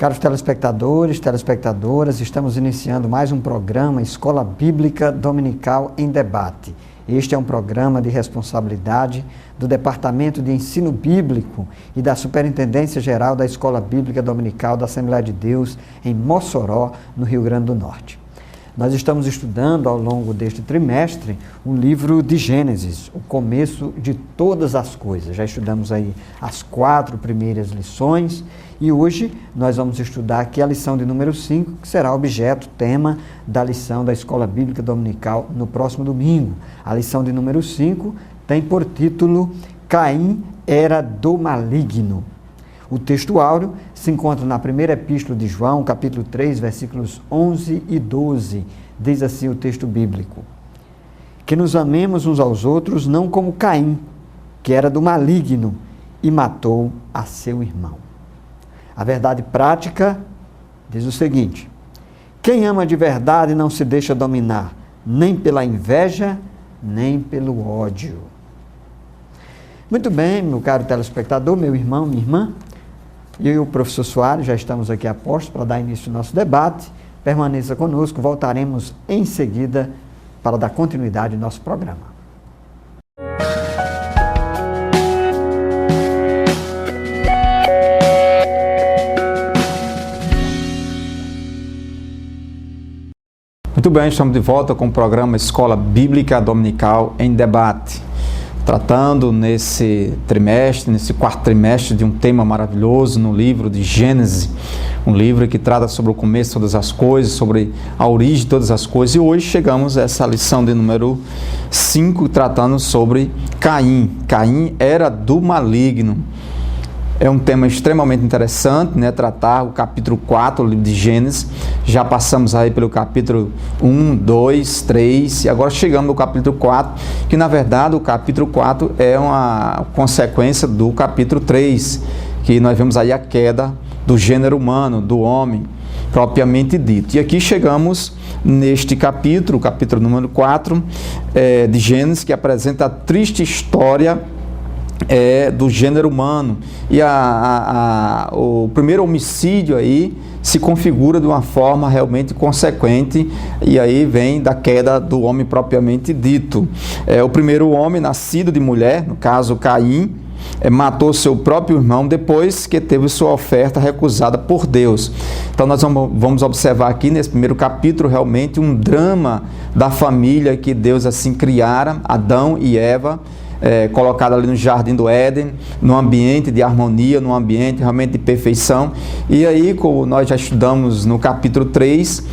Caros telespectadores, telespectadoras, estamos iniciando mais um programa Escola Bíblica Dominical em Debate. Este é um programa de responsabilidade do Departamento de Ensino Bíblico e da Superintendência Geral da Escola Bíblica Dominical da Assembleia de Deus em Mossoró, no Rio Grande do Norte. Nós estamos estudando ao longo deste trimestre o livro de Gênesis, o começo de todas as coisas. Já estudamos aí as 4 primeiras lições e hoje nós vamos estudar aqui a lição de número 5, que será objeto, tema da lição da Escola Bíblica Dominical no próximo domingo. A lição de número 5 tem por título Caim era do maligno. O texto áureo se encontra na primeira epístola de João, capítulo 3, versículos 11 e 12. Diz assim o texto bíblico: que nos amemos uns aos outros, não como Caim, que era do maligno e matou a seu irmão. A verdade prática diz o seguinte: quem ama de verdade não se deixa dominar, nem pela inveja, nem pelo ódio. Muito bem, meu caro telespectador, meu irmão, minha irmã, eu e o professor Soares já estamos aqui a postos para dar início ao nosso debate. Permaneça conosco, voltaremos em seguida para dar continuidade ao nosso programa. Muito bem, estamos de volta com o programa Escola Bíblica Dominical em Debate, tratando nesse trimestre, nesse 4º trimestre, de um tema maravilhoso no livro de Gênesis, um livro que trata sobre o começo de todas as coisas, sobre a origem de todas as coisas, e hoje chegamos a essa lição de número 5, tratando sobre Caim. Caim era do maligno. É um tema extremamente interessante, né? Tratar o capítulo 4 do livro de Gênesis. Já passamos aí pelo capítulo 1, 2, 3 e agora chegamos no capítulo 4, que na verdade o capítulo 4 é uma consequência do capítulo 3, que nós vemos aí a queda do gênero humano, do homem, propriamente dito. E aqui chegamos neste capítulo, o capítulo número 4 de Gênesis, que apresenta a triste história do gênero humano, e o primeiro homicídio aí se configura de uma forma realmente consequente, e aí vem da queda do homem propriamente dito. O primeiro homem nascido de mulher, no caso Caim, matou seu próprio irmão depois que teve sua oferta recusada por Deus. Então nós vamos observar aqui nesse primeiro capítulo realmente um drama da família que Deus assim criara, Adão e Eva, colocado ali no Jardim do Éden, num ambiente de harmonia, num ambiente realmente de perfeição. E aí, como nós já estudamos no capítulo 3,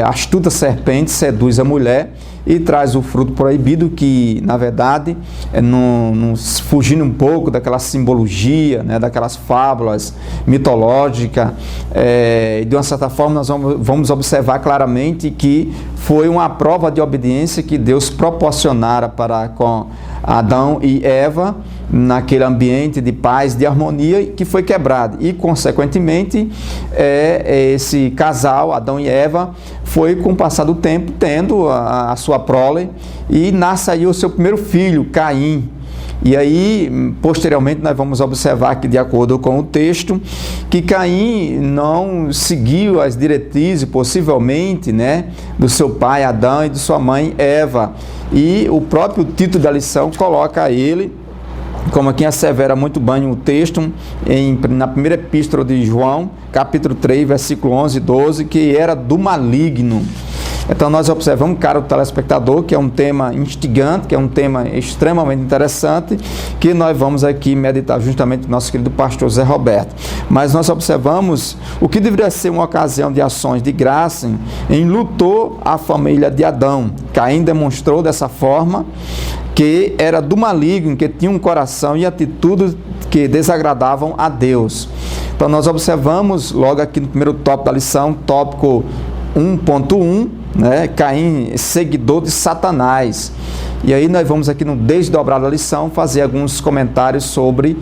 a astuta serpente seduz a mulher e traz o fruto proibido, que na verdade, fugindo um pouco daquela simbologia, né, daquelas fábulas mitológicas, de uma certa forma nós vamos observar claramente que foi uma prova de obediência que Deus proporcionara para com Adão e Eva, naquele ambiente de paz, de harmonia, que foi quebrado. E, consequentemente, esse casal, Adão e Eva, foi, com o passar do tempo, tendo a sua prole, e nasce aí o seu primeiro filho, Caim. E aí, posteriormente, nós vamos observar que, de acordo com o texto, que Caim não seguiu as diretrizes, possivelmente, né, do seu pai Adão e de sua mãe Eva. E o próprio título da lição coloca ele, como aqui assevera muito bem o texto, na primeira epístola de João, capítulo 3, versículo 11 e 12, que era do maligno. Então nós observamos, caro telespectador, que é um tema instigante, que é um tema extremamente interessante, que nós vamos aqui meditar justamente com o nosso querido pastor Zé Roberto. Mas nós observamos o que deveria ser uma ocasião de ações de graça, enlutou a família de Adão. Caim demonstrou dessa forma que era do maligno, que tinha um coração e atitudes que desagradavam a Deus. Então nós observamos logo aqui no primeiro tópico da lição, tópico 1.1, né? Caim, seguidor de Satanás. E aí nós vamos aqui no desdobrar da lição fazer alguns comentários sobre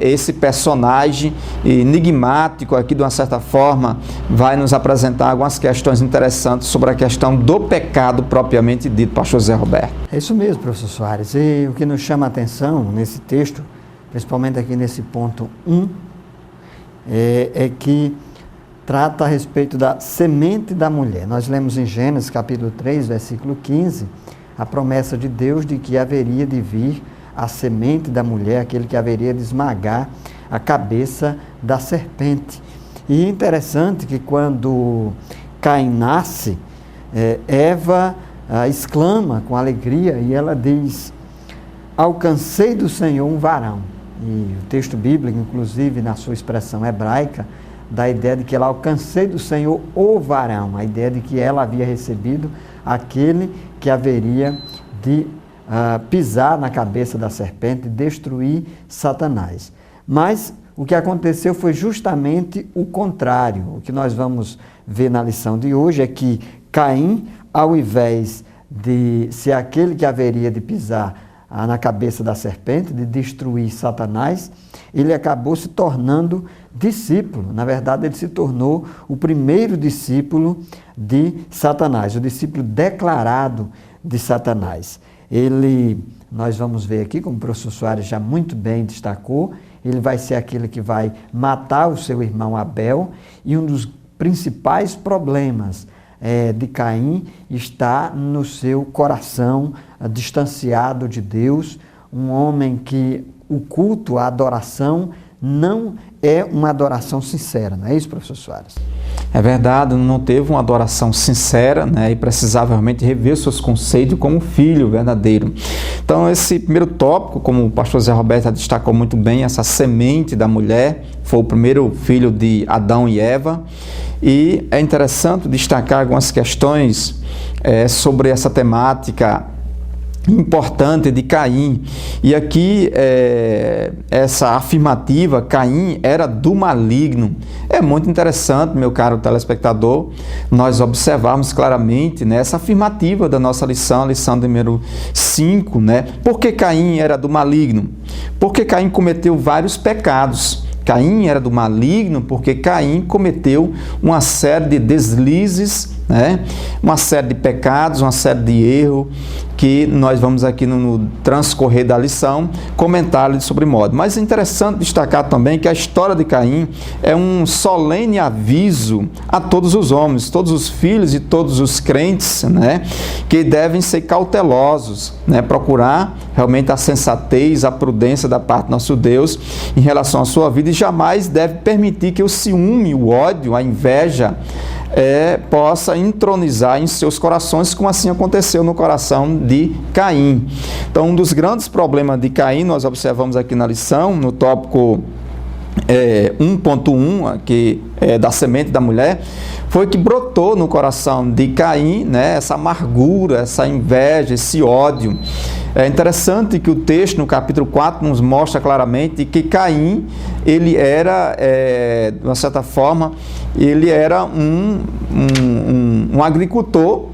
esse personagem enigmático aqui, de uma certa forma, vai nos apresentar algumas questões interessantes sobre a questão do pecado propriamente dito, pastor Zé Roberto. É isso mesmo, professor Soares. E o que nos chama a atenção nesse texto, principalmente aqui nesse ponto 1, é que trata a respeito da semente da mulher. Nós lemos em Gênesis capítulo 3, versículo 15, a promessa de Deus de que haveria de vir a semente da mulher, aquele que haveria de esmagar a cabeça da serpente. E é interessante que quando Caim nasce, Eva exclama com alegria e ela diz: alcancei do Senhor um varão. E o texto bíblico, inclusive na sua expressão hebraica, dá a ideia de que ela alcancei do Senhor o varão, a ideia de que ela havia recebido aquele que haveria de pisar na cabeça da serpente e destruir Satanás. Mas o que aconteceu foi justamente o contrário. O que nós vamos ver na lição de hoje é que Caim, ao invés de ser aquele que haveria de pisar na cabeça da serpente, de destruir Satanás, ele acabou se tornando discípulo. Na verdade, ele se tornou o primeiro discípulo de Satanás, o discípulo declarado de Satanás. Nós vamos ver aqui, como o professor Soares já muito bem destacou, ele vai ser aquele que vai matar o seu irmão Abel, e um dos principais problemas de Caim está no seu coração distanciado de Deus, um homem que o culto, a adoração, não é uma adoração sincera, não é isso, professor Soares? É verdade, não teve uma adoração sincera, né, e precisava realmente rever seus conceitos como filho verdadeiro. Então, esse primeiro tópico, como o pastor Zé Roberto destacou muito bem, essa semente da mulher, foi o primeiro filho de Adão e Eva, e é interessante destacar algumas questões sobre essa temática importante de Caim. E aqui essa afirmativa, Caim era do maligno, é muito interessante, meu caro telespectador, nós observarmos claramente, né, essa afirmativa da nossa lição, lição número 5, né? Por que Caim era do maligno? Porque Caim cometeu vários pecados. Caim era do maligno porque Caim cometeu uma série de deslizes, né? Uma série de pecados, uma série de erros, que nós vamos aqui no transcorrer da lição comentar sobre modo. Mas é interessante destacar também que a história de Caim é um solene aviso a todos os homens, todos os filhos e todos os crentes, né? Que devem ser cautelosos, né? Procurar realmente a sensatez, a prudência da parte do nosso Deus em relação à sua vida, e jamais deve permitir que o ciúme, o ódio, a inveja possa entronizar em seus corações, como assim aconteceu no coração de Caim. Então, um dos grandes problemas de Caim, nós observamos aqui na lição, no tópico 1.1, que é da semente da mulher, foi que brotou no coração de Caim, né, essa amargura, essa inveja, esse ódio. É interessante que o texto, no capítulo 4, nos mostra claramente que Caim, ele era, de uma certa forma, ele era um agricultor,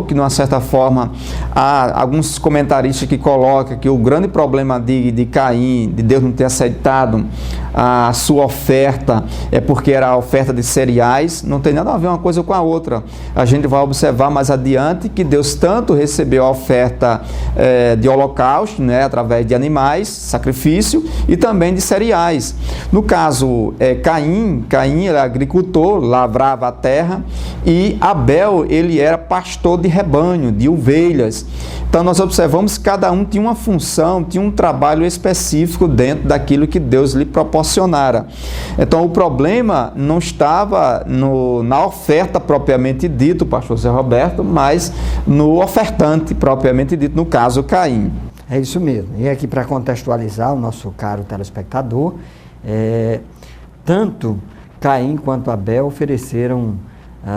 que, de uma certa forma, há alguns comentaristas que colocam que o grande problema de Caim, de Deus não ter aceitado a sua oferta, é porque era a oferta de cereais. Não tem nada a ver uma coisa com a outra. A gente vai observar mais adiante que Deus tanto recebeu a oferta de holocausto, né, através de animais, sacrifício, e também de cereais. No caso, Caim era agricultor, lavrava a terra, e Abel, ele era pastor de rebanho, de ovelhas. Então nós observamos que cada um tinha uma função, tinha um trabalho específico dentro daquilo que Deus lhe proporcionara. Então o problema não estava na oferta propriamente dito, pastor Zé Roberto, mas no ofertante propriamente dito, no caso Caim. É isso mesmo. E aqui, para contextualizar o nosso caro telespectador, tanto Caim quanto Abel ofereceram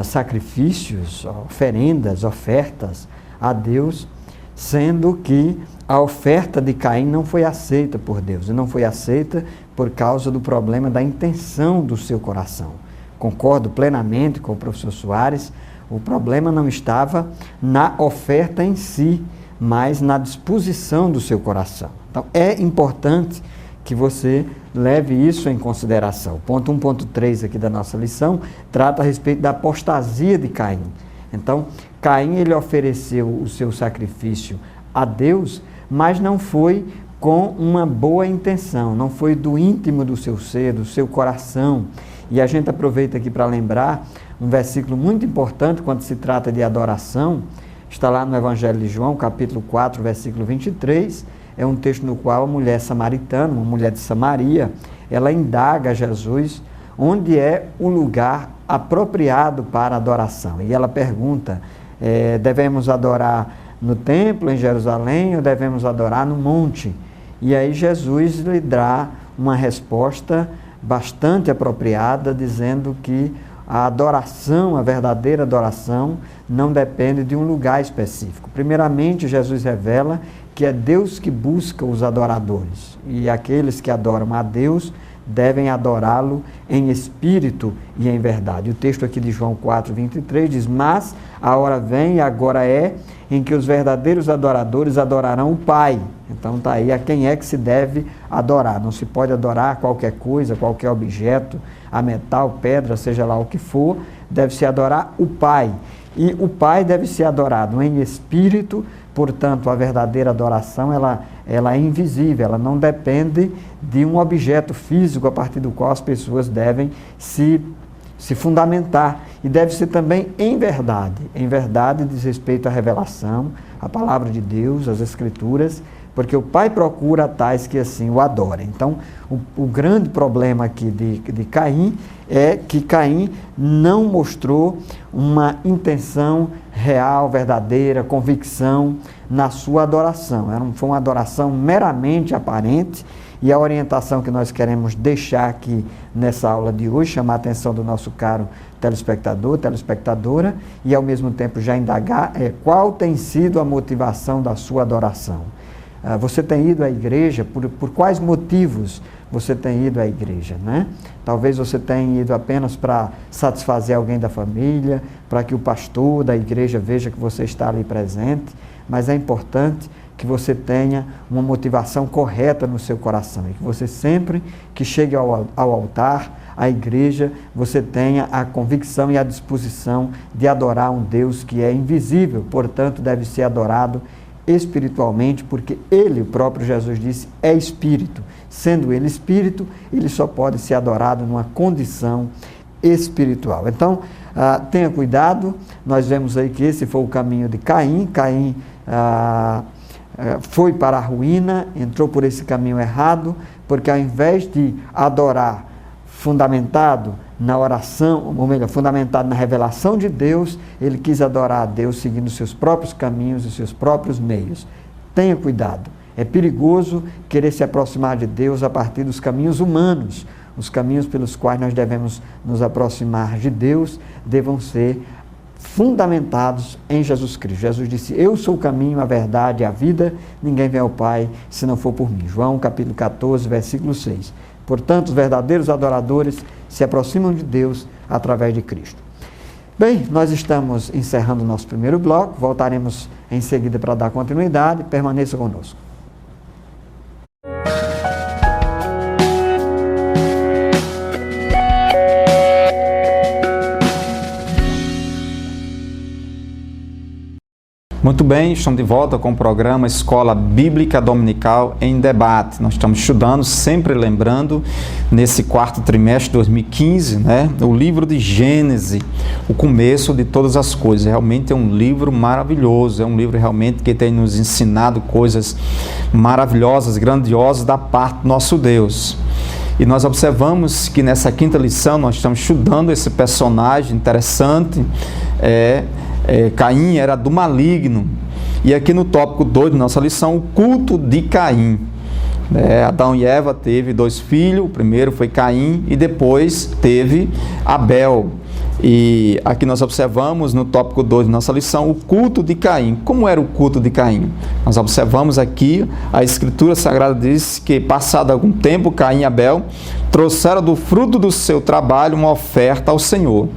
sacrifícios, oferendas, ofertas a Deus, sendo que a oferta de Caim não foi aceita por Deus, e não foi aceita por causa do problema da intenção do seu coração. Concordo plenamente com o professor Soares, o problema não estava na oferta em si, mas na disposição do seu coração. Então, é importante que você leve isso em consideração. O ponto 1.3 aqui da nossa lição trata a respeito da apostasia de Caim. Então, Caim, ele ofereceu o seu sacrifício a Deus, mas não foi com uma boa intenção, não foi do íntimo do seu ser, do seu coração. E a gente aproveita aqui para lembrar um versículo muito importante quando se trata de adoração, está lá no Evangelho de João, capítulo 4, versículo 23, é um texto no qual a mulher samaritana, uma mulher de Samaria, ela indaga a Jesus onde é o lugar apropriado para adoração. E ela pergunta, devemos adorar no templo, em Jerusalém, ou devemos adorar no monte? E aí Jesus lhe dá uma resposta bastante apropriada, dizendo que a adoração, a verdadeira adoração, não depende de um lugar específico. Primeiramente, Jesus revela que é Deus que busca os adoradores, e aqueles que adoram a Deus devem adorá-lo em espírito e em verdade. O texto aqui de João 4, 23 diz, mas a hora vem e agora é em que os verdadeiros adoradores adorarão o Pai. Então está aí a quem é que se deve adorar. Não se pode adorar qualquer coisa, qualquer objeto, a metal, pedra, seja lá o que for, deve-se adorar o Pai. E o Pai deve ser adorado em espírito, portanto a verdadeira adoração ela é invisível, ela não depende de um objeto físico a partir do qual as pessoas devem se fundamentar, e deve ser também em verdade diz respeito à revelação, à palavra de Deus, às Escrituras, porque o Pai procura tais que assim o adorem. Então, o grande problema aqui de Caim é que Caim não mostrou uma intenção real, verdadeira, convicção na sua adoração. Foi uma adoração meramente aparente, e a orientação que nós queremos deixar aqui nessa aula de hoje, chamar a atenção do nosso caro telespectador, telespectadora, e ao mesmo tempo já indagar qual tem sido a motivação da sua adoração. Você tem ido à igreja, por quais motivos você tem ido à igreja, né? Talvez você tenha ido apenas para satisfazer alguém da família, para que o pastor da igreja veja que você está ali presente, mas é importante que você tenha uma motivação correta no seu coração, e que você sempre que chegue ao altar, à igreja, você tenha a convicção e a disposição de adorar um Deus que é invisível, portanto deve ser adorado espiritualmente, porque Ele, o próprio Jesus disse, é Espírito. Sendo Ele Espírito, Ele só pode ser adorado numa condição espiritual. Então, tenha cuidado, nós vemos aí que esse foi o caminho de Caim. Caim foi para a ruína, entrou por esse caminho errado, porque ao invés de adorar fundamentado na oração, ou melhor, fundamentado na revelação de Deus, ele quis adorar a Deus seguindo seus próprios caminhos e seus próprios meios. Tenha cuidado, é perigoso querer se aproximar de Deus a partir dos caminhos humanos. Os caminhos pelos quais nós devemos nos aproximar de Deus devam ser fundamentados em Jesus Cristo. Jesus disse, eu sou o caminho, a verdade e a vida, ninguém vem ao Pai se não for por mim. João capítulo 14, versículo 6. Portanto, os verdadeiros adoradores se aproximam de Deus através de Cristo. Bem, nós estamos encerrando o nosso primeiro bloco, voltaremos em seguida para dar continuidade, permaneça conosco. Muito bem, estamos de volta com o programa Escola Bíblica Dominical em Debate. Nós estamos estudando, sempre lembrando, nesse quarto trimestre de 2015, o livro de Gênesis, o começo de todas as coisas. Realmente é um livro maravilhoso, é um livro realmente que tem nos ensinado coisas maravilhosas, grandiosas da parte do nosso Deus. E nós observamos que nessa quinta lição nós estamos estudando esse personagem interessante, Caim era do maligno, e aqui no tópico 2 da nossa lição, o culto de Caim. Adão e Eva teve 2 filhos, o primeiro foi Caim e depois teve Abel. E aqui nós observamos no tópico 2 da nossa lição o culto de Caim. Como era o culto de Caim? Nós observamos aqui, a Escritura Sagrada diz que passado algum tempo, Caim e Abel trouxeram do fruto do seu trabalho uma oferta ao Senhor.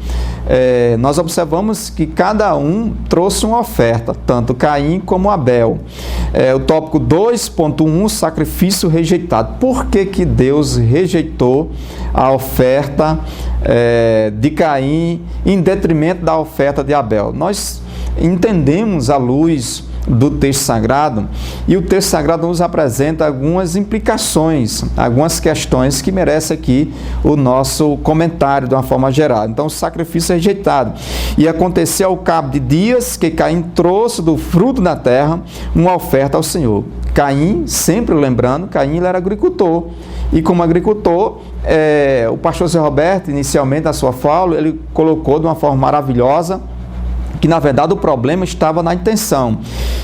Nós observamos que cada um trouxe uma oferta, tanto Caim como Abel. O tópico 2.1, sacrifício rejeitado. Por que que Deus rejeitou a oferta de Caim em detrimento da oferta de Abel? Nós entendemos à luz do texto sagrado, e o texto sagrado nos apresenta algumas implicações, algumas questões que merecem aqui o nosso comentário de uma forma geral. Então, o sacrifício é rejeitado. E aconteceu ao cabo de dias que Caim trouxe do fruto da terra uma oferta ao Senhor. Caim, sempre lembrando, Caim ele era agricultor. E como agricultor, o pastor Zé Roberto, inicialmente na sua fala, ele colocou de uma forma maravilhosa que, na verdade, o problema estava na intenção.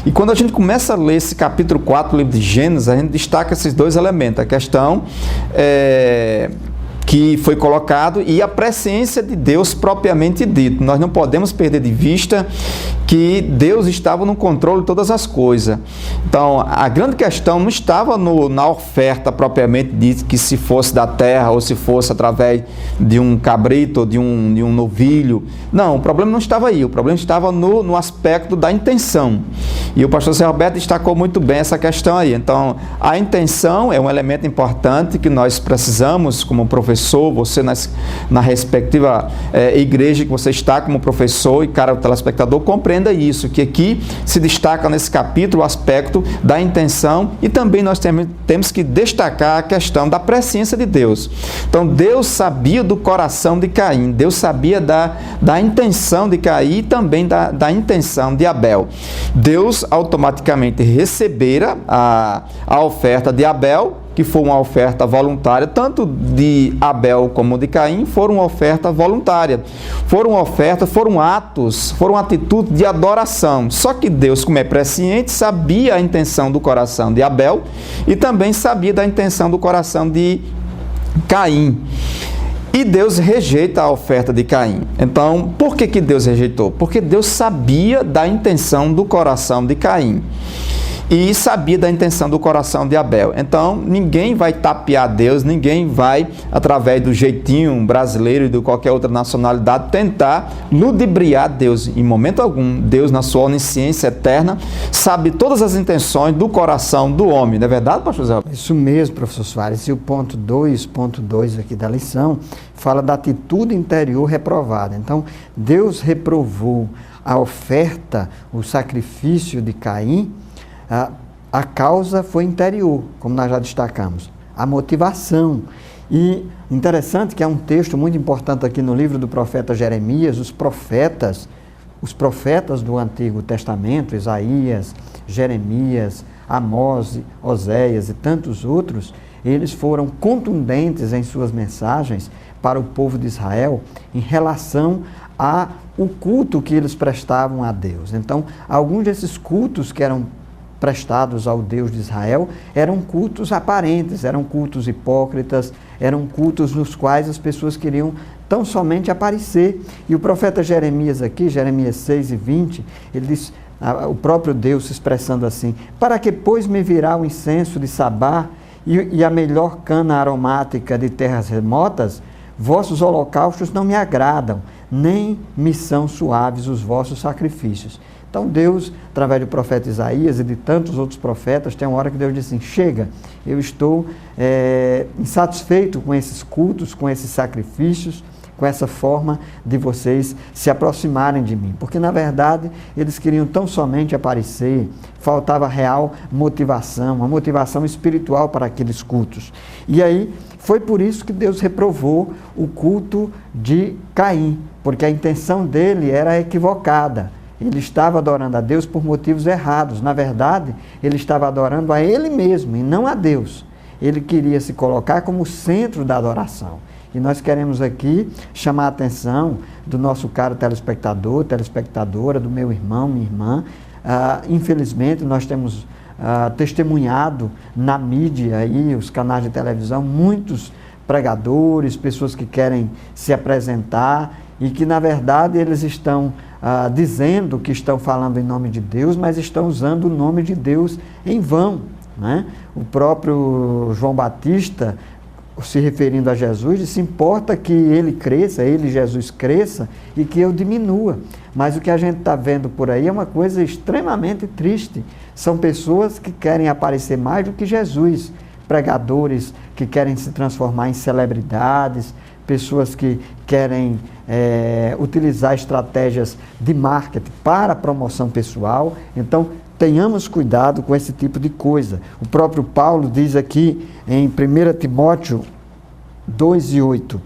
E quando a gente começa a ler esse capítulo 4 do livro de Gênesis, a gente destaca esses dois elementos. A questão que foi colocado e a presciência de Deus propriamente dito. Nós não podemos perder de vista que Deus estava no controle de todas as coisas. Então, a grande questão não estava na oferta propriamente dita, que se fosse da terra ou se fosse através de um cabrito ou de um novilho. Não, o problema não estava aí, o problema estava no aspecto da intenção. E o pastor Zé Roberto destacou muito bem essa questão aí. Então, a intenção é um elemento importante que nós precisamos, como professor, você na respectiva igreja que você está como professor e cara telespectador, compreenda isso, que aqui se destaca nesse capítulo o aspecto da intenção e também nós temos que destacar a questão da presciência de Deus. Então, Deus sabia do coração de Caim, Deus sabia da intenção de Caim e também da intenção de Abel. Deus automaticamente recebera a oferta de Abel, que foi uma oferta voluntária, tanto de Abel como de Caim foram uma oferta voluntária. Foram atos, foram atitudes de adoração. Só que Deus, como é presciente, sabia a intenção do coração de Abel e também sabia da intenção do coração de Caim. E Deus rejeita a oferta de Caim. Então, por que Deus rejeitou? Porque Deus sabia da intenção do coração de Caim e sabia da intenção do coração de Abel. Então, ninguém vai tapear Deus, ninguém vai, através do jeitinho brasileiro e de qualquer outra nacionalidade, tentar ludibriar Deus. Em momento algum, Deus, na sua onisciência eterna, sabe todas as intenções do coração do homem. Não é verdade, pastor Zé? Isso mesmo, professor Soares. E o ponto 2 aqui da lição fala da atitude interior reprovada. Então, Deus reprovou a oferta, o sacrifício de Caim. A causa foi interior, como nós já destacamos, a motivação. E interessante que há um texto muito importante aqui no livro do profeta Jeremias, os profetas do Antigo Testamento, Isaías, Jeremias, Amós, Oséias e tantos outros, eles foram contundentes em suas mensagens para o povo de Israel em relação ao culto que eles prestavam a Deus. Então, alguns desses cultos que eram prestados ao Deus de Israel, eram cultos aparentes, eram cultos hipócritas, eram cultos nos quais as pessoas queriam tão somente aparecer. E o profeta Jeremias aqui, Jeremias 6:20, ele diz, o próprio Deus se expressando assim: para que, pois, me virá o incenso de Sabá e a melhor cana aromática de terras remotas? Vossos holocaustos não me agradam, nem me são suaves os vossos sacrifícios. Então Deus, através do profeta Isaías e de tantos outros profetas, tem uma hora que Deus diz assim: chega, eu estou insatisfeito com esses cultos, com esses sacrifícios, com essa forma de vocês se aproximarem de mim. Porque, na verdade, eles queriam tão somente aparecer, faltava real motivação, uma motivação espiritual para aqueles cultos. E aí, foi por isso que Deus reprovou o culto de Caim, porque a intenção dele era equivocada. Ele estava adorando a Deus por motivos errados. Na verdade, ele estava adorando a ele mesmo e não a Deus. Ele queria se colocar como centro da adoração. E nós queremos aqui chamar a atenção do nosso caro telespectador, telespectadora, do meu irmão, minha irmã. Infelizmente, nós temos testemunhado na mídia, aí, os canais de televisão, muitos pregadores, pessoas que querem se apresentar e que, na verdade, eles estão dizendo que estão falando em nome de Deus, mas estão usando o nome de Deus em vão, né? O próprio João Batista, se referindo a Jesus, disse: importa que ele cresça, ele, Jesus, cresça e que eu diminua. Mas o que a gente está vendo por aí é uma coisa extremamente triste. São pessoas que querem aparecer mais do que Jesus, pregadores que querem se transformar em celebridades, pessoas que querem utilizar estratégias de marketing para promoção pessoal. Então, tenhamos cuidado com esse tipo de coisa. O próprio Paulo diz aqui em 1 Timóteo 2:8: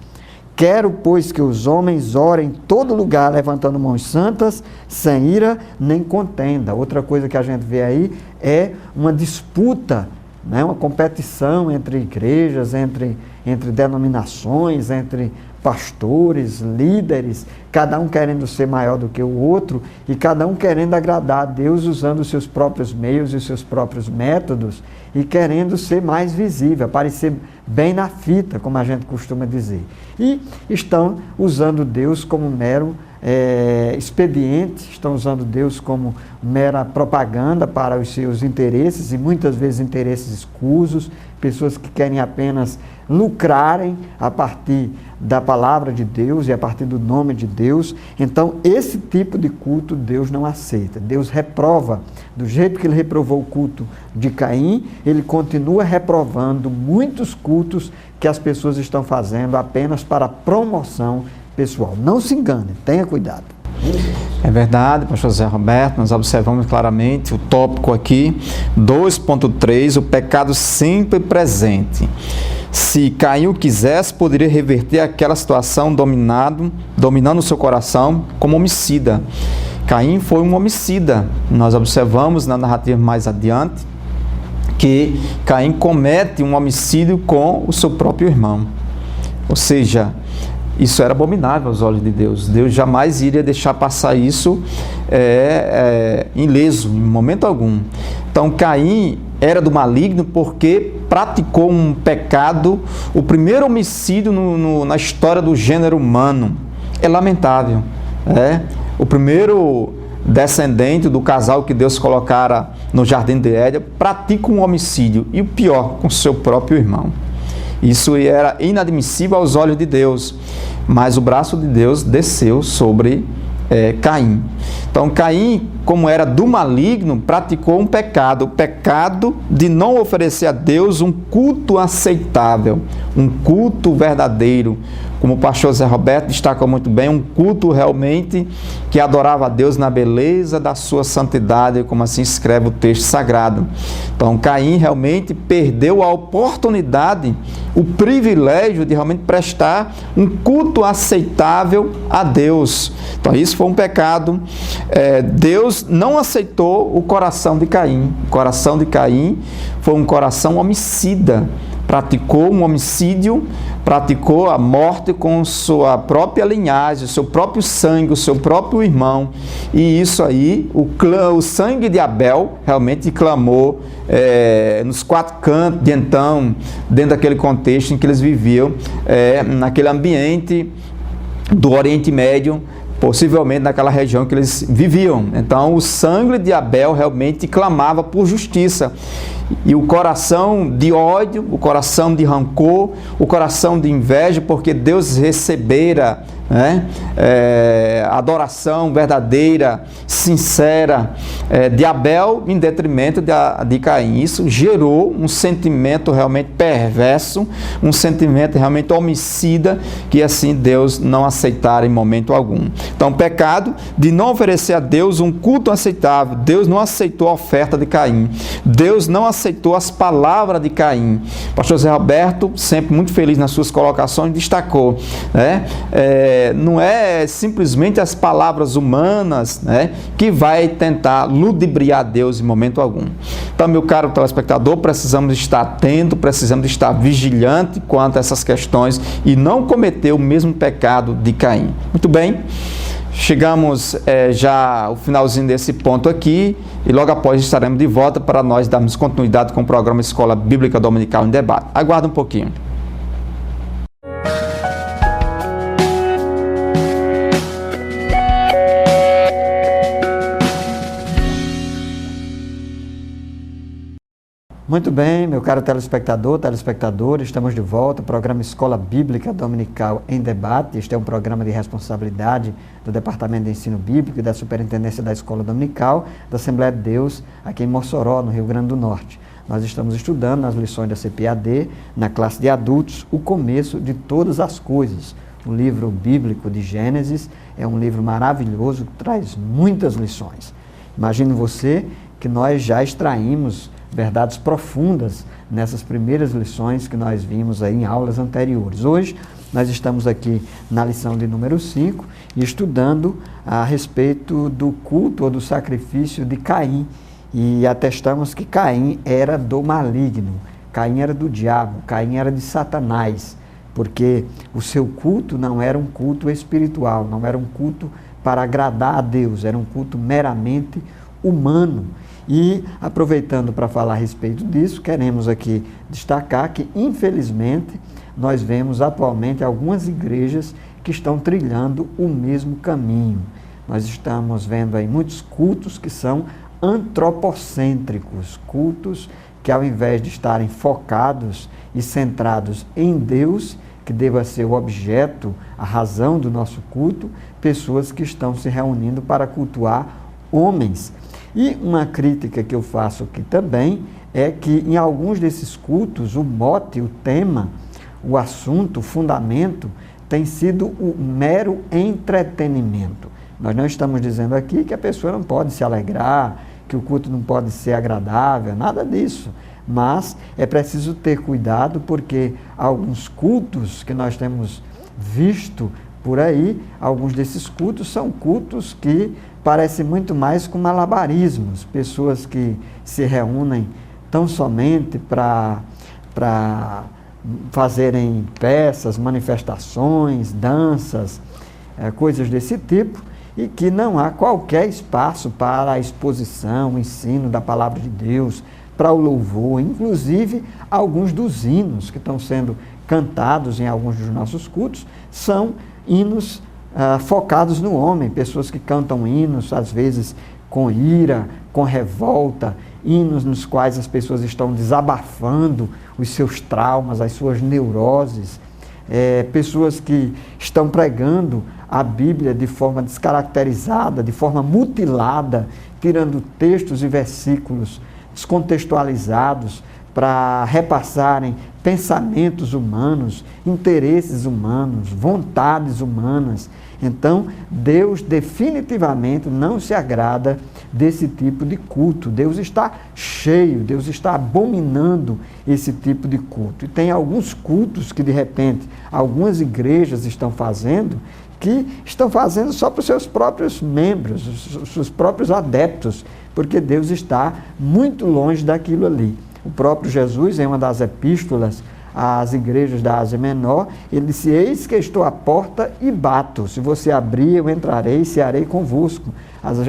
quero, pois, que os homens orem em todo lugar, levantando mãos santas, sem ira nem contenda. Outra coisa que a gente vê aí é uma disputa, né? Uma competição entre igrejas, entre denominações, entre pastores, líderes, cada um querendo ser maior do que o outro e cada um querendo agradar a Deus usando os seus próprios meios e os seus próprios métodos e querendo ser mais visível, aparecer bem na fita, como a gente costuma dizer. E estão usando Deus como mero expediente, estão usando Deus como mera propaganda para os seus interesses e muitas vezes interesses escusos, pessoas que querem apenas lucrarem a partir da palavra de Deus e a partir do nome de Deus. Então, esse tipo de culto Deus não aceita. Deus reprova. Do jeito que ele reprovou o culto de Caim, ele continua reprovando muitos cultos que as pessoas estão fazendo apenas para promoção pessoal. Não se engane, tenha cuidado. É verdade, pastor Zé Roberto, nós observamos claramente o tópico aqui, 2.3, o pecado sempre presente. Se Caim o quisesse, poderia reverter aquela situação dominando o seu coração como homicida. Caim foi um homicida. Nós observamos na narrativa mais adiante que Caim comete um homicídio com o seu próprio irmão. Ou seja, isso era abominável aos olhos de Deus. Deus jamais iria deixar passar isso ileso, em momento algum. Então, Caim era do maligno porque praticou um pecado, o primeiro homicídio na história do gênero humano. É lamentável. O primeiro descendente do casal que Deus colocara no Jardim de Éden pratica um homicídio, e o pior, com seu próprio irmão. Isso era inadmissível aos olhos de Deus, mas o braço de Deus desceu sobre Caim. Então, Caim, como era do maligno, praticou um pecado, o pecado de não oferecer a Deus um culto aceitável, um culto verdadeiro, como o pastor Zé Roberto destacou muito bem, um culto realmente que adorava a Deus na beleza da sua santidade, como assim escreve o texto sagrado. Então, Caim realmente perdeu a oportunidade, o privilégio de realmente prestar um culto aceitável a Deus. Então, isso foi um pecado. Deus não aceitou o coração de Caim. O coração de Caim foi um coração homicida. Praticou um homicídio, praticou a morte com sua própria linhagem, o seu próprio sangue, o seu próprio irmão. E isso aí, o sangue de Abel realmente clamou nos quatro cantos de então, dentro daquele contexto em que eles viviam, naquele ambiente do Oriente Médio, possivelmente naquela região que eles viviam. Então, o sangue de Abel realmente clamava por justiça. E o coração de ódio, o coração de rancor, o coração de inveja, porque Deus recebera a adoração verdadeira, sincera de Abel em detrimento de Caim. Isso gerou um sentimento realmente perverso, um sentimento realmente homicida, que assim Deus não aceitara em momento algum. Então, o pecado de não oferecer a Deus um culto aceitável. Deus não aceitou a oferta de Caim. Deus não aceitou as palavras de Caim. O pastor Zé Roberto, sempre muito feliz nas suas colocações, destacou, não é simplesmente as palavras humanas que vai tentar ludibriar Deus em momento algum. Então, meu caro telespectador, precisamos estar atento, precisamos estar vigilante quanto a essas questões e não cometer o mesmo pecado de Caim. Muito bem, chegamos já ao finalzinho desse ponto aqui e logo após estaremos de volta para nós darmos continuidade com o programa Escola Bíblica Dominical em Debate. Aguarda um pouquinho. Muito bem, meu caro telespectadora, estamos de volta, programa Escola Bíblica Dominical em Debate. Este é um programa de responsabilidade do Departamento de Ensino Bíblico e da Superintendência da Escola Dominical da Assembleia de Deus, aqui em Mossoró, no Rio Grande do Norte. Nós estamos estudando nas lições da CPAD, na classe de adultos, o começo de todas as coisas. O livro bíblico de Gênesis é um livro maravilhoso que traz muitas lições. Imagine você que nós já extraímos verdades profundas nessas primeiras lições que nós vimos aí em aulas anteriores. Hoje nós estamos aqui na lição de número 5 e estudando a respeito do culto ou do sacrifício de Caim. E atestamos que Caim era do maligno, Caim era do diabo, Caim era de Satanás, porque o seu culto não era um culto espiritual, não era um culto para agradar a Deus, era um culto meramente humano. E, aproveitando para falar a respeito disso, queremos aqui destacar que, infelizmente, nós vemos atualmente algumas igrejas que estão trilhando o mesmo caminho. Nós estamos vendo aí muitos cultos que são antropocêntricos, cultos que, ao invés de estarem focados e centrados em Deus, que deva ser o objeto, a razão do nosso culto, pessoas que estão se reunindo para cultuar homens. E uma crítica que eu faço aqui também é que em alguns desses cultos o mote, o tema, o assunto, o fundamento tem sido o mero entretenimento. Nós não estamos dizendo aqui que a pessoa não pode se alegrar, que o culto não pode ser agradável, nada disso. Mas é preciso ter cuidado porque alguns cultos que nós temos visto por aí, alguns desses cultos são cultos que parecem muito mais com malabarismos, pessoas que se reúnem tão somente para fazerem peças, manifestações, danças, coisas desse tipo, e que não há qualquer espaço para a exposição, o ensino da palavra de Deus, para o louvor. Inclusive, alguns dos hinos que estão sendo cantados em alguns dos nossos cultos são hinos focados no homem, pessoas que cantam hinos, às vezes com ira, com revolta, hinos nos quais as pessoas estão desabafando os seus traumas, as suas neuroses, pessoas que estão pregando a Bíblia de forma descaracterizada, de forma mutilada, tirando textos e versículos descontextualizados para repassarem pensamentos humanos, interesses humanos, vontades humanas. Então, Deus definitivamente não se agrada desse tipo de culto. Deus está cheio, Deus está abominando esse tipo de culto. E tem alguns cultos que, de repente, algumas igrejas estão fazendo, que estão fazendo só para os seus próprios membros, os seus próprios adeptos, porque Deus está muito longe daquilo ali. O próprio Jesus, em uma das epístolas às igrejas da Ásia Menor, ele disse: eis que estou à porta e bato, se você abrir eu entrarei e cearei convosco.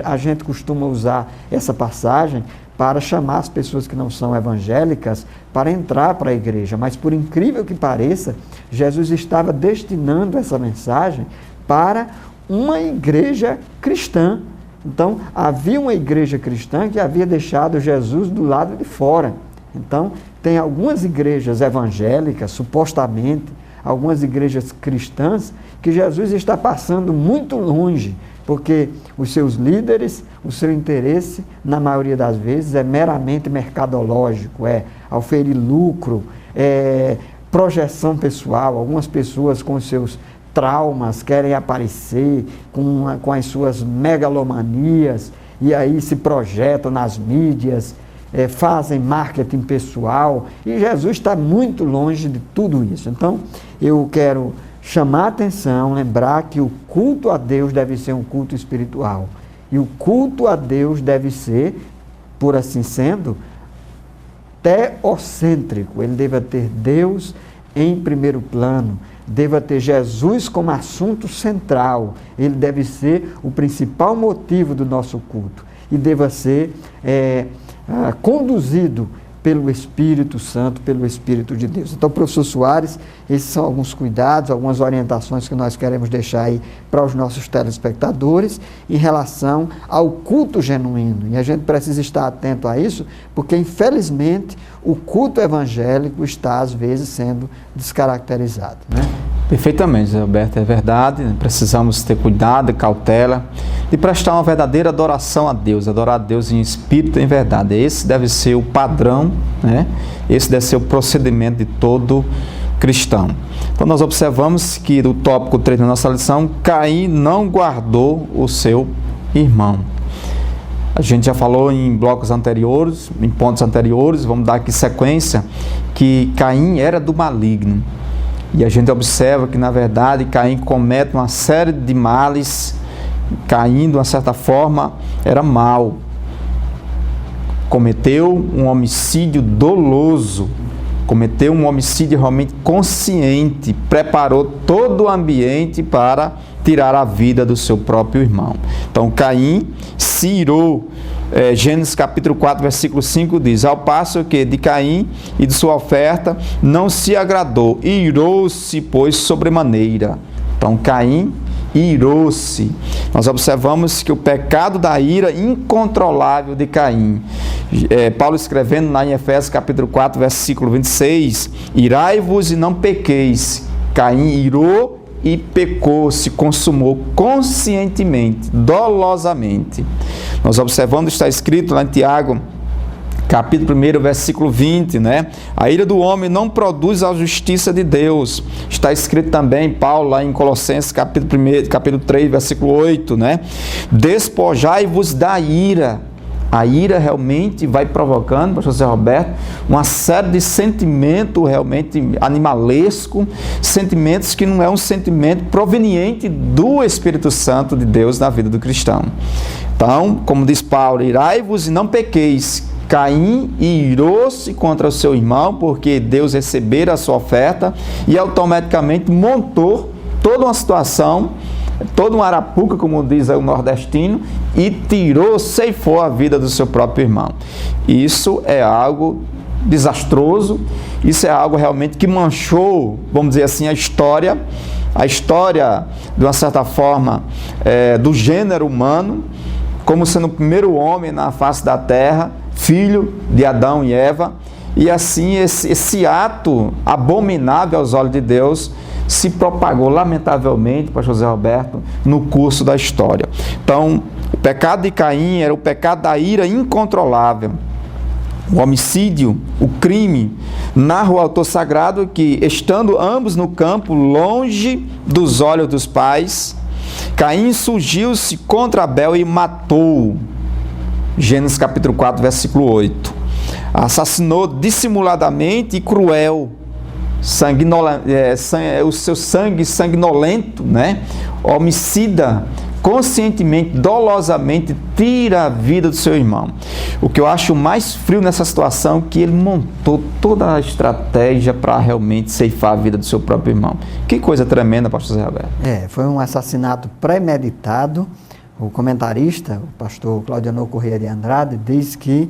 A gente costuma usar essa passagem para chamar as pessoas que não são evangélicas para entrar para a igreja, mas por incrível que pareça, Jesus estava destinando essa mensagem para uma igreja cristã. Então, havia uma igreja cristã que havia deixado Jesus do lado de fora. Então, tem algumas igrejas evangélicas, supostamente, algumas igrejas cristãs, que Jesus está passando muito longe, porque os seus líderes, o seu interesse, na maioria das vezes, é meramente mercadológico, é auferir lucro, é projeção pessoal. Algumas pessoas com os seus traumas querem aparecer com as suas megalomanias, e aí se projetam nas mídias, fazem marketing pessoal, e Jesus está muito longe de tudo isso. Então, eu quero chamar a atenção, lembrar que o culto a Deus deve ser um culto espiritual, e o culto a Deus deve ser, por assim sendo, teocêntrico. Ele deve ter Deus em primeiro plano, deva ter Jesus como assunto central, ele deve ser o principal motivo do nosso culto, e deva ser conduzido pelo Espírito Santo, pelo Espírito de Deus. Então, professor Soares, esses são alguns cuidados, algumas orientações que nós queremos deixar aí para os nossos telespectadores em relação ao culto genuíno. E a gente precisa estar atento a isso, porque, infelizmente, o culto evangélico está, às vezes, sendo descaracterizado, né? Perfeitamente, Zé Alberto, é verdade. Precisamos ter cuidado e cautela de prestar uma verdadeira adoração a Deus, adorar a Deus em espírito e em verdade. Esse deve ser o padrão, né? Esse deve ser o procedimento de todo cristão. Então, nós observamos que no tópico 3 da nossa lição, Caim não guardou o seu irmão. A gente já falou em blocos anteriores, em pontos anteriores, vamos dar aqui sequência, que Caim era do maligno. E a gente observa que, na verdade, Caim comete uma série de males. Caim, de uma certa forma, era mau. Cometeu um homicídio doloso, cometeu um homicídio realmente consciente, preparou todo o ambiente para tirar a vida do seu próprio irmão. Então, Caim se irou. Gênesis capítulo 4, versículo 5 diz: ao passo que de Caim e de sua oferta não se agradou, irou-se, pois, sobremaneira. Então, Caim irou-se. Nós observamos que o pecado da ira incontrolável de Caim, Paulo escrevendo lá em Efésios capítulo 4, versículo 26, irai-vos e não pequeis. Caim irou e pecou, se consumou conscientemente, dolosamente. Nós observamos, está escrito lá em Tiago, capítulo 1, versículo 20, né? A ira do homem não produz a justiça de Deus. Está escrito também, Paulo, lá em Colossenses, capítulo 3, versículo 8, né? Despojai-vos da ira. A ira realmente vai provocando, pastor José Roberto, uma série de sentimentos realmente animalesco, sentimentos que não é um sentimento proveniente do Espírito Santo de Deus na vida do cristão. Então, como diz Paulo, irai-vos e não pequeis. Caim irou-se contra o seu irmão, porque Deus recebera a sua oferta e automaticamente montou toda uma situação, toda uma arapuca, como diz o nordestino, e ceifou a vida do seu próprio irmão. Isso é algo desastroso, isso é algo realmente que manchou, vamos dizer assim, a história, de uma certa forma, do gênero humano, como sendo o primeiro homem na face da terra, filho de Adão e Eva, e assim esse ato abominável aos olhos de Deus se propagou lamentavelmente, pastor José Roberto, no curso da história. Então, o pecado de Caim era o pecado da ira incontrolável. O homicídio, o crime, narra o autor sagrado que, estando ambos no campo, longe dos olhos dos pais, Caim insurgiu-se contra Abel e matou. Gênesis capítulo 4, versículo 8. Assassinou dissimuladamente e cruel, o seu sangue sanguinolento, né? Homicida, conscientemente, dolosamente, tira a vida do seu irmão. O que eu acho mais frio nessa situação é que ele montou toda a estratégia para realmente ceifar a vida do seu próprio irmão. Que coisa tremenda, pastor Zé Roberto. Foi um assassinato premeditado. O comentarista, o pastor Claudiano Corrêa de Andrade, diz que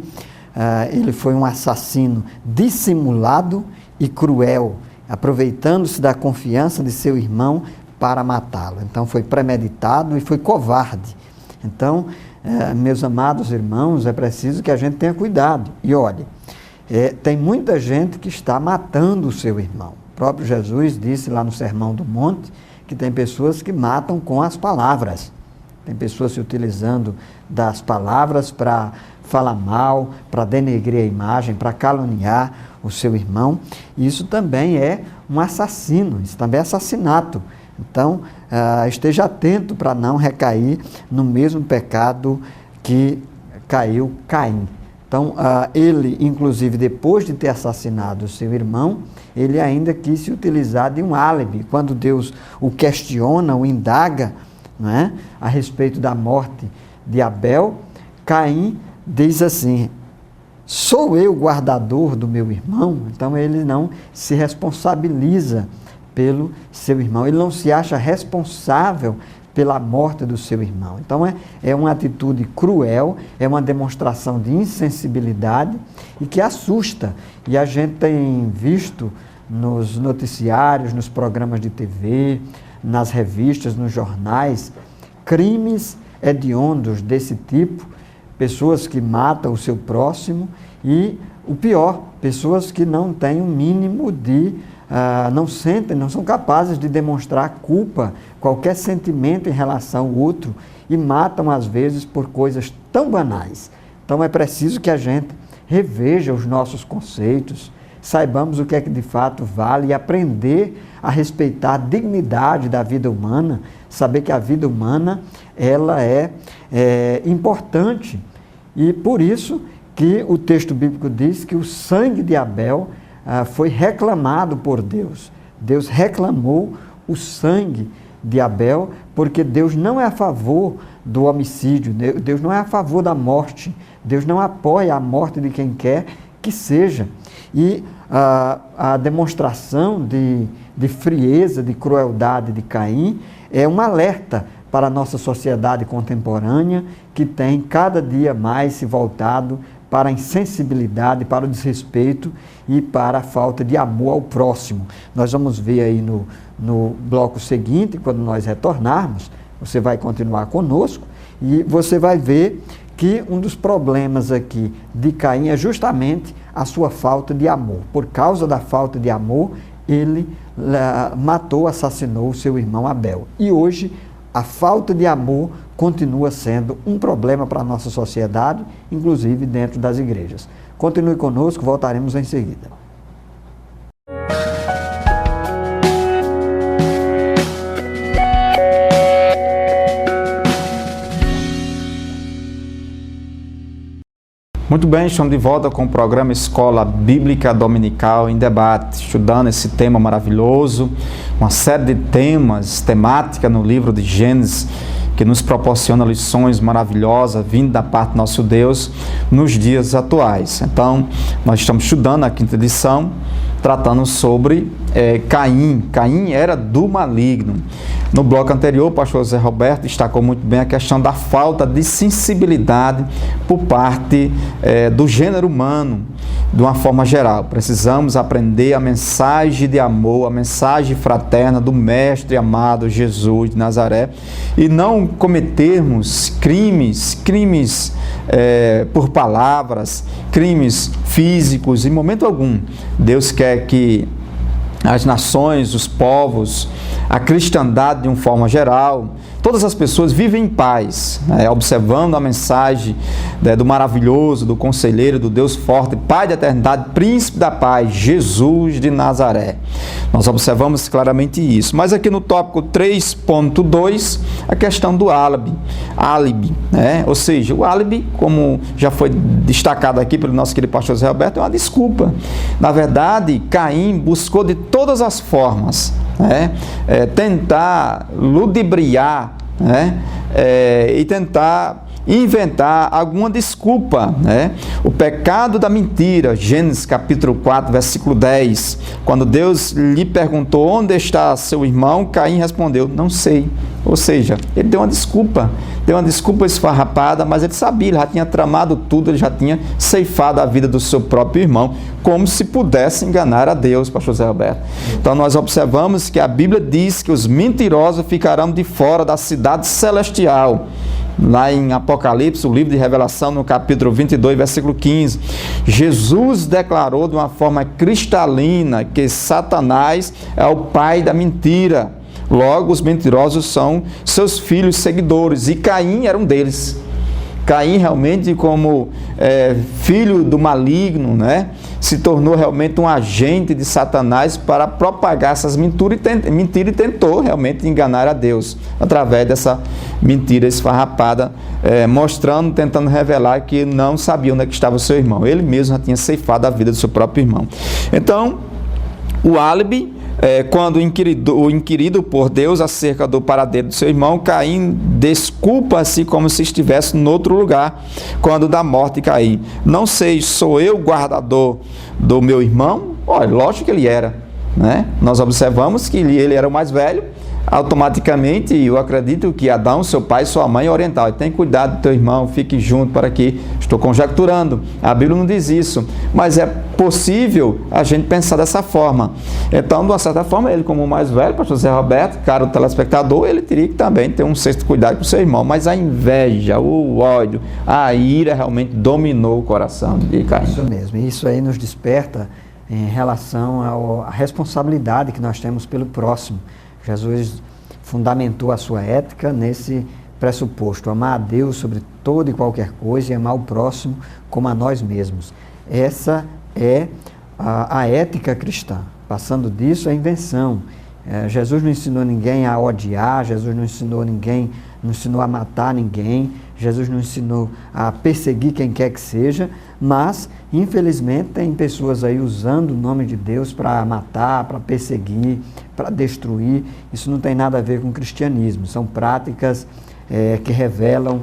ele foi um assassino dissimulado e cruel, aproveitando-se da confiança de seu irmão para matá-lo. Então foi premeditado e foi covarde. Então, meus amados irmãos, é preciso que a gente tenha cuidado. E olhe, tem muita gente que está matando o seu irmão. O próprio Jesus disse lá no Sermão do Monte que tem pessoas que matam com as palavras. Tem pessoas se utilizando das palavras para falar mal, para denegrir a imagem, para caluniar o seu irmão. Isso também é um assassino, isso também é assassinato. Então, esteja atento para não recair no mesmo pecado que caiu Caim. Então, ele, inclusive, depois de ter assassinado o seu irmão, ele ainda quis se utilizar de um álibi. Quando Deus o questiona, o indaga, não é? A respeito da morte de Abel, Caim diz assim: sou eu guardador do meu irmão? Então ele não se responsabiliza pelo seu irmão, ele não se acha responsável pela morte do seu irmão. Então é uma atitude cruel, é uma demonstração de insensibilidade e que assusta. E a gente tem visto nos noticiários, nos programas de TV, nas revistas, nos jornais, crimes hediondos desse tipo, pessoas que matam o seu próximo e, o pior, pessoas que não têm um mínimo de, não sentem, não são capazes de demonstrar culpa, qualquer sentimento em relação ao outro e matam às vezes por coisas tão banais. Então é preciso que a gente reveja os nossos conceitos, saibamos o que é que de fato vale e aprender a respeitar a dignidade da vida humana, saber que a vida humana ela é importante E por isso que o texto bíblico diz que o sangue de Abel foi reclamado por Deus. Deus reclamou o sangue de Abel, porque Deus não é a favor do homicídio, Deus não é a favor da morte, Deus não apoia a morte de quem quer que seja. E a demonstração de frieza, de crueldade de Caim é um alerta para a nossa sociedade contemporânea, que tem cada dia mais se voltado para a insensibilidade, para o desrespeito e para a falta de amor ao próximo. Nós vamos ver aí no bloco seguinte, quando nós retornarmos, você vai continuar conosco e você vai ver que um dos problemas aqui de Caim é justamente a sua falta de amor. Por causa da falta de amor, ele matou, assassinou o seu irmão Abel. E hoje, a falta de amor continua sendo um problema para a nossa sociedade, inclusive dentro das igrejas. Continue conosco, voltaremos em seguida. Muito bem, estamos de volta com o programa Escola Bíblica Dominical em Debate, estudando esse tema maravilhoso, uma série de temática no livro de Gênesis, que nos proporciona lições maravilhosas vindo da parte do nosso Deus nos dias atuais. Então, nós estamos estudando a quinta lição, tratando sobre Caim. Caim era do maligno. No bloco anterior, o pastor José Roberto destacou muito bem a questão da falta de sensibilidade por parte do gênero humano, de uma forma geral. Precisamos aprender a mensagem de amor, a mensagem fraterna do Mestre amado Jesus de Nazaré e não cometermos crimes por palavras, crimes físicos, em momento algum. Deus quer que as nações, os povos, a cristandade de uma forma geral, todas as pessoas vivem em paz, observando a mensagem do maravilhoso, do conselheiro, do Deus forte, Pai da eternidade, Príncipe da paz, Jesus de Nazaré. Nós observamos claramente isso. Mas aqui no tópico 3.2, a questão do álibi, ou seja, o álibi, como já foi destacado aqui pelo nosso querido pastor José Roberto, é uma desculpa. Na verdade, Caim buscou de todas as formas tentar ludibriar e tentar inventar alguma desculpa, O pecado da mentira, Gênesis capítulo 4, versículo 10, quando Deus lhe perguntou onde está seu irmão, Caim respondeu, não sei. Ou seja, ele deu uma desculpa esfarrapada, mas ele sabia, ele já tinha tramado tudo, ele já tinha ceifado a vida do seu próprio irmão, como se pudesse enganar a Deus, pastor José Roberto. Então nós observamos que a Bíblia diz que os mentirosos ficarão de fora da cidade celestial. Lá em Apocalipse, o livro de Revelação, no capítulo 22, versículo 15, Jesus declarou de uma forma cristalina que Satanás é o pai da mentira. Logo, os mentirosos são seus filhos seguidores, e Caim era um deles. Caim realmente, como filho do maligno, se tornou realmente um agente de Satanás para propagar essas mentiras e tentou realmente enganar a Deus através dessa mentira esfarrapada, tentando revelar que não sabia onde é que estava o seu irmão. Ele mesmo já tinha ceifado a vida do seu próprio irmão. Então, o álibi, quando inquirido por Deus acerca do paradeiro do seu irmão, Caim desculpa-se como se estivesse em outro lugar, quando da morte de Caim. Não sei, sou eu o guardador do meu irmão? Olha, lógico que ele era, Nós observamos que ele era o mais velho, automaticamente eu acredito que Adão, seu pai, sua mãe orientaram, tem cuidado do teu irmão, fique junto para que, estou conjecturando, a Bíblia não diz isso, mas é possível a gente pensar dessa forma. Então, de uma certa forma, ele como o mais velho, pastor José Roberto, caro telespectador, ele teria que também ter um certo cuidado com o seu irmão, mas a inveja, o ódio, a ira realmente dominou o coração de Caim. Isso mesmo, e isso aí nos desperta em relação à responsabilidade que nós temos pelo próximo. Jesus fundamentou a sua ética nesse pressuposto, amar a Deus sobre toda e qualquer coisa e amar o próximo como a nós mesmos. Essa é a ética cristã. Passando disso, é invenção. Jesus não ensinou ninguém a odiar, Jesus não ensinou a matar ninguém, Jesus nos ensinou a perseguir quem quer que seja, mas, infelizmente, tem pessoas aí usando o nome de Deus para matar, para perseguir, para destruir. Isso não tem nada a ver com o cristianismo. São práticas que revelam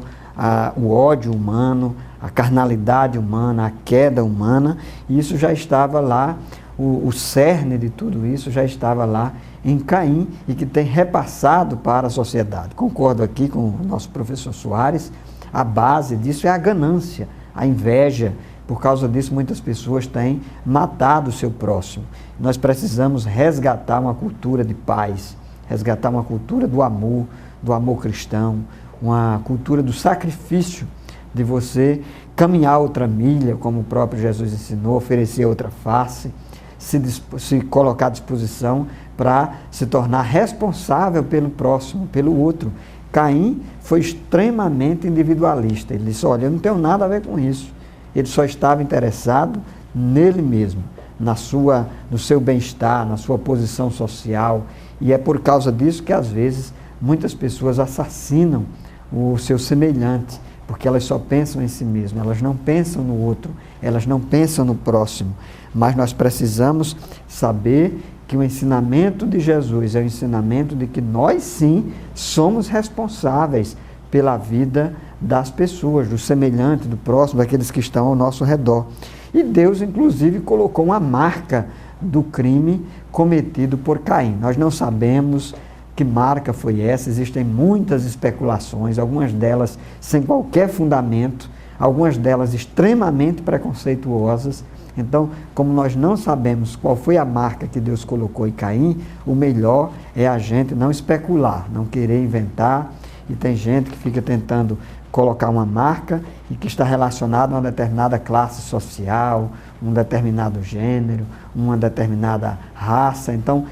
o ódio humano, a carnalidade humana, a queda humana, e isso já estava lá, o cerne de tudo isso já estava lá em Caim e que tem repassado para a sociedade. Concordo aqui com o nosso professor Soares, a base disso é a ganância, a inveja. Por causa disso, muitas pessoas têm matado o seu próximo. Nós precisamos resgatar uma cultura de paz, resgatar uma cultura do amor cristão, uma cultura do sacrifício, de você caminhar outra milha, como o próprio Jesus ensinou, oferecer outra face, se colocar à disposição para se tornar responsável pelo próximo, pelo outro. Caim foi extremamente individualista. Ele disse, olha, eu não tenho nada a ver com isso. Ele só estava interessado nele mesmo, no seu bem-estar, na sua posição social. E é por causa disso que, às vezes, muitas pessoas assassinam o seu semelhante, porque elas só pensam em si mesmas, elas não pensam no outro, elas não pensam no próximo. Mas nós precisamos saber que o ensinamento de Jesus é o ensinamento de que nós sim somos responsáveis pela vida das pessoas, do semelhante, do próximo, daqueles que estão ao nosso redor. E Deus, inclusive, colocou uma marca do crime cometido por Caim. Nós não sabemos que marca foi essa, existem muitas especulações, algumas delas sem qualquer fundamento, algumas delas extremamente preconceituosas. Então, como nós não sabemos qual foi a marca que Deus colocou em Caim, o melhor é a gente não especular, não querer inventar. E tem gente que fica tentando colocar uma marca e que está relacionada a uma determinada classe social, um determinado gênero, uma determinada raça. Então,